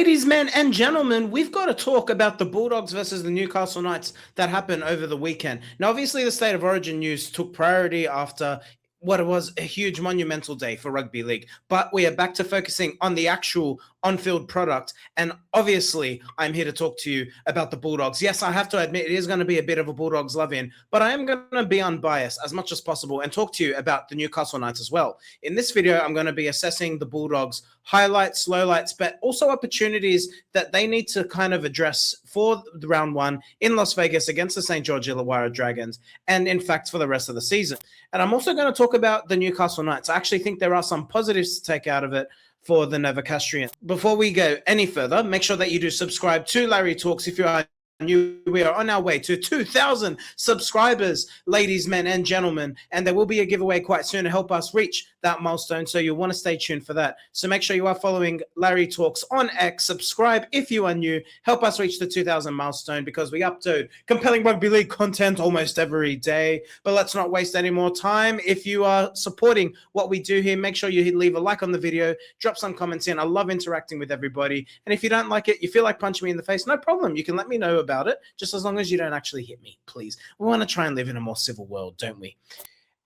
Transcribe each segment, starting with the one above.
Ladies, men, and gentlemen, we've got to talk about the Bulldogs versus the Newcastle Knights that happened over the weekend. Now, obviously, the State of Origin news took priority after what was a huge monumental day for rugby league. But we are back to focusing on the actual on-field product. And obviously, I'm here to talk to you about the Bulldogs. Yes, I have to admit, it is going to be a bit of a Bulldogs love-in, but I am going to be unbiased as much as possible and talk to you about the Newcastle Knights as well. In this video, I'm going to be assessing the Bulldogs' highlights, lowlights, but also opportunities that they need to kind of address for the round one in Las Vegas against the St. George Illawarra Dragons, and in fact, for the rest of the season. And I'm also going to talk about the Newcastle Knights. I actually think there are some positives to take out of it for the Novocastrians. Before we go any further, make sure that you do subscribe to Larry Talks if you are new. We are on our way to 2,000 subscribers, ladies, men, and gentlemen, and there will be a giveaway quite soon to help us reach that milestone, so you'll want to stay tuned for that. So make sure you are following Larry Talks on X. Subscribe if you are new. Help us reach the 2,000 milestone, because we upload compelling rugby league content almost every day. But let's not waste any more time. If you are supporting what we do here, make sure you leave a like on the video, drop some comments in. I love interacting with everybody. And if you don't like it, you feel like punching me in the face, no problem. You can let me know about it, just as long as you don't actually hit me, please. We want to try and live in a more civil world, don't we?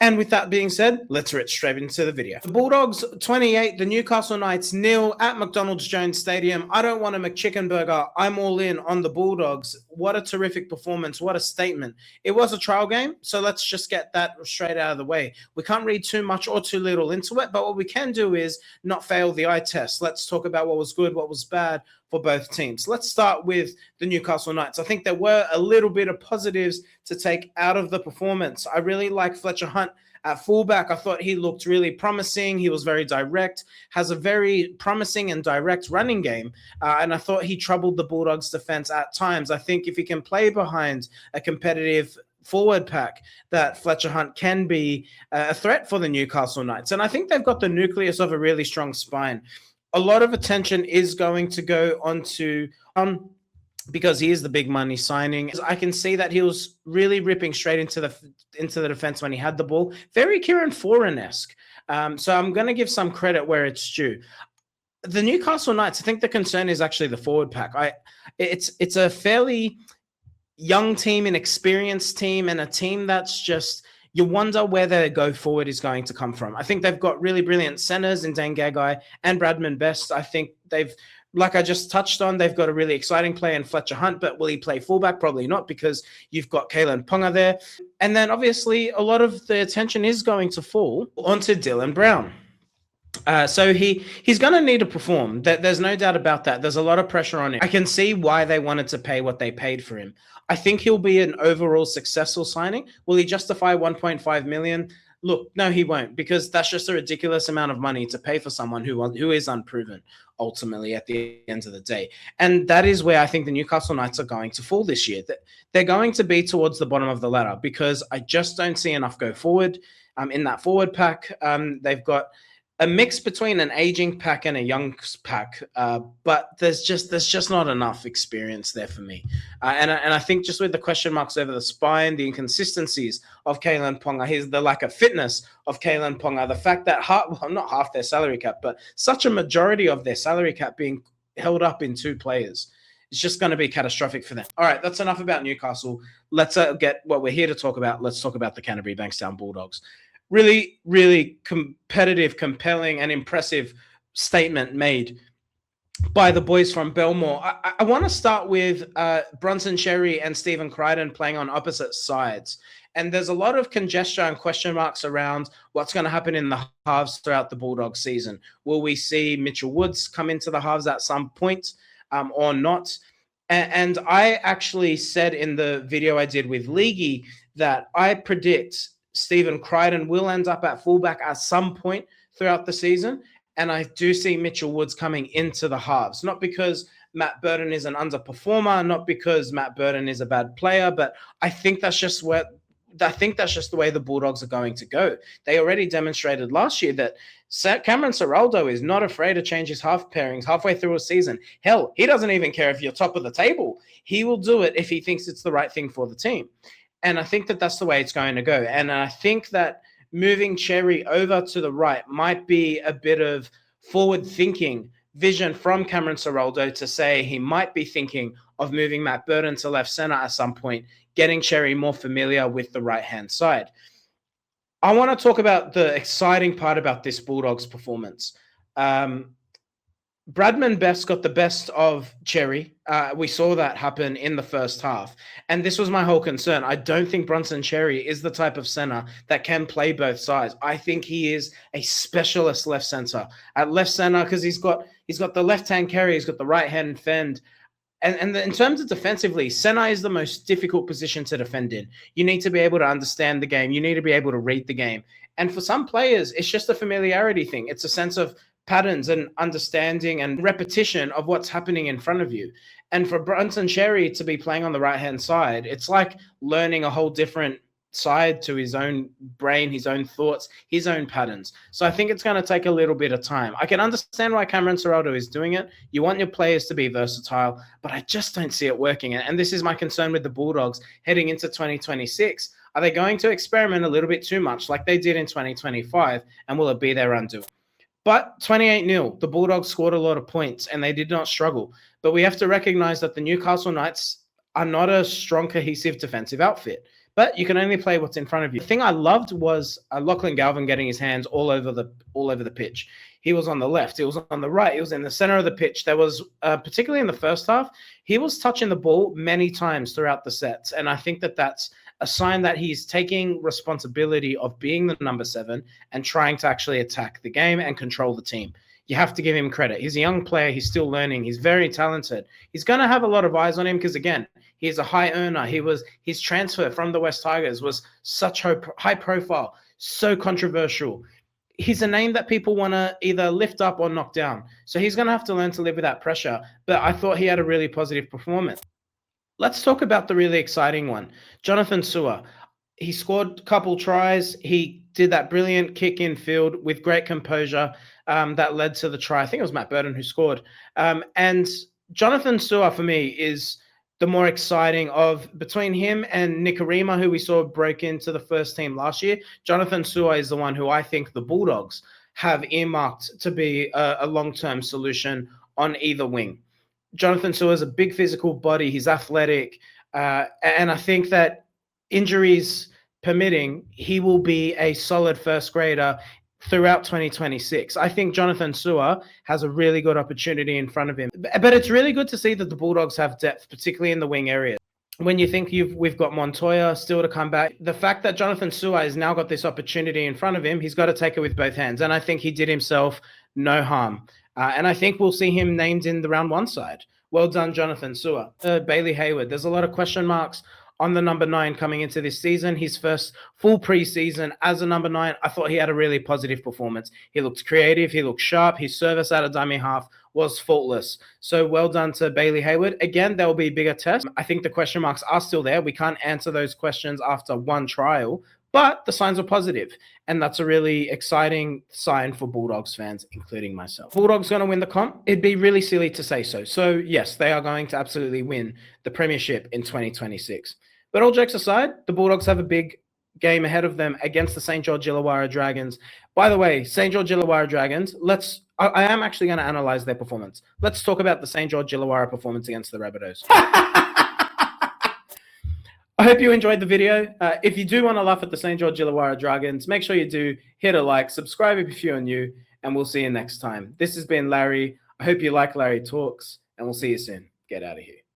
And with that being said, let's get straight into the video. The Bulldogs 28, the Newcastle Knights 0 at McDonald's Jones Stadium. I don't want a McChicken burger. I'm all in on the Bulldogs. What a terrific performance. What a statement. It was a trial game, so let's just get that straight out of the way. We can't read too much or too little into it, but what we can do is not fail the eye test. Let's talk about what was good, what was bad for both teams. Let's start with the Newcastle Knights. I think there were a little bit of positives to take out of the performance. I really like Fletcher Hunt at fullback. I thought he looked really promising. He was very direct, has a very promising and direct running game. And I thought he troubled the Bulldogs defense at times. I think if he can play behind a competitive forward pack, that Fletcher Hunt can be a threat for the Newcastle Knights. And I think they've got the nucleus of a really strong spine. A lot of attention is going to go onto because he is the big money signing. I can see that he was really ripping straight into the defense when he had the ball. Very Kieran Foran-esque. So I'm going to give some credit where it's due. The Newcastle Knights, I think the concern is actually the forward pack. It's a fairly young team, an experienced team, and a team that's just, you wonder where their go forward is going to come from. I think they've got really brilliant centers in Dane Gagai and Bradman Best. I think they've, like I just touched on, they've got a really exciting player in Fletcher Hunt, but will he play fullback? Probably not, because you've got Kalen Ponga there. And then obviously a lot of the attention is going to fall onto Dylan Brown. So he's going to need to perform. There's no doubt about that. There's a lot of pressure on him. I can see why they wanted to pay what they paid for him. I think he'll be an overall successful signing. Will he justify 1.5 million? Look, no, he won't, because that's just a ridiculous amount of money to pay for someone who is unproven, ultimately, at the end of the day. And that is where I think the Newcastle Knights are going to fall this year. They're going to be towards the bottom of the ladder, because I just don't see enough go forward in that forward pack. They've got a mix between an aging pack and a young pack, but there's just not enough experience there for me. And I think just with the question marks over the spine, the inconsistencies of Kalen Ponga, the lack of fitness of Kalen Ponga, the fact that not half their salary cap, but such a majority of their salary cap being held up in two players, it's just going to be catastrophic for them. All right, that's enough about Newcastle. Let's get what we're here to talk about. Let's talk about the Canterbury Bankstown Bulldogs. Really, really competitive, compelling, and impressive statement made by the boys from Belmore. I want to start with Bronson Xerri and Stephen Crichton playing on opposite sides. And there's a lot of conjecture and question marks around what's going to happen in the halves throughout the Bulldog season. Will we see Mitchell Woods come into the halves at some point or not? And I actually said in the video I did with Leaguey that I predict Stephen Crichton will end up at fullback at some point throughout the season. And I do see Mitchell Woods coming into the halves, not because Matt Burton is an underperformer, not because Matt Burton is a bad player, but I think that's just the way the Bulldogs are going to go. They already demonstrated last year that Cameron Ciraldo is not afraid to change his half pairings halfway through a season. Hell, he doesn't even care if you're top of the table. He will do it if he thinks it's the right thing for the team. And I think that that's the way it's going to go. And I think that moving Xerri over to the right might be a bit of forward thinking vision from Cameron Ciraldo to say he might be thinking of moving Matt Burton to left center at some point, getting Cherry more familiar with the right-hand side. I want to talk about the exciting part about this Bulldogs performance. Bradman Best got the best of Cherry. We saw that happen in the first half. And this was my whole concern. I don't think Bronson Cherry is the type of center that can play both sides. I think he is a specialist left center. At left center, because he's got the left-hand carry, he's got the right-hand fend. And in terms of defensively, center is the most difficult position to defend in. You need to be able to understand the game. You need to be able to read the game. And for some players, it's just a familiarity thing. It's a sense of patterns and understanding and repetition of what's happening in front of you. And for Bronson Cherry to be playing on the right-hand side, it's like learning a whole different side to his own brain, his own thoughts, his own patterns. So I think it's going to take a little bit of time. I can understand why Cameron Ciraldo is doing it. You want your players to be versatile, but I just don't see it working. And this is my concern with the Bulldogs heading into 2026. Are they going to experiment a little bit too much like they did in 2025? And will it be their undoing? But 28-0, the Bulldogs scored a lot of points and they did not struggle. But we have to recognize that the Newcastle Knights are not a strong, cohesive defensive outfit. But you can only play what's in front of you. The thing I loved was Lachlan Galvin getting his hands all over the pitch. He was on the left. He was on the right. He was in the center of the pitch. There was, particularly in the first half, he was touching the ball many times throughout the sets. And I think that that's a sign that he's taking responsibility of being the number 7 and trying to actually attack the game and control the team. You have to give him credit. He's a young player. He's still learning. He's very talented. He's going to have a lot of eyes on him because, again, he's a high earner. His transfer from the West Tigers was such high profile, so controversial. He's a name that people want to either lift up or knock down. So he's going to have to learn to live with that pressure. But I thought he had a really positive performance. Let's talk about the really exciting one. Jonathan Su'A. He scored a couple tries. He did that brilliant kick in field with great composure that led to the try. I think it was Matt Burton who scored. And Jonathan Su'A, for me, is the more exciting of between him and Nikarima, who we saw broke into the first team last year. Jonathan Su'A is the one who I think the Bulldogs have earmarked to be a long-term solution on either wing. Jonathan Su'A is a big physical body. He's athletic. And I think that injuries permitting, he will be a solid first grader throughout 2026. I think Jonathan Su'A has a really good opportunity in front of him. But it's really good to see that the Bulldogs have depth, particularly in the wing area. When you think we've got Montoya still to come back, the fact that Jonathan Su'A has now got this opportunity in front of him, he's got to take it with both hands. And I think he did himself no harm. And I think we'll see him named in the round 1 side. Well done, Jonathan Su'A. Bailey Hayward, there's a lot of question marks on the number 9 coming into this season. His first full preseason as a number 9, I thought he had a really positive performance. He looked creative. He looked sharp. His service out of dummy half was faultless. So well done to Bailey Hayward. Again, there will be bigger tests. I think the question marks are still there. We can't answer those questions after one trial, but the signs are positive. And that's a really exciting sign for Bulldogs fans, including myself. Bulldogs going to win the comp? It'd be really silly to say so. So yes, they are going to absolutely win the premiership in 2026. But all jokes aside, the Bulldogs have a big game ahead of them against the St. George Illawarra Dragons. By the way, St. George Illawarra Dragons, I am actually going to analyze their performance. Let's talk about the St. George Illawarra performance against the Rabbitohs. I hope you enjoyed the video. If you do want to laugh at the St. George Illawarra Dragons, make sure you do hit a like, subscribe if you're new, and we'll see you next time. This has been Larry. I hope you like Larry Talks, and we'll see you soon. Get out of here.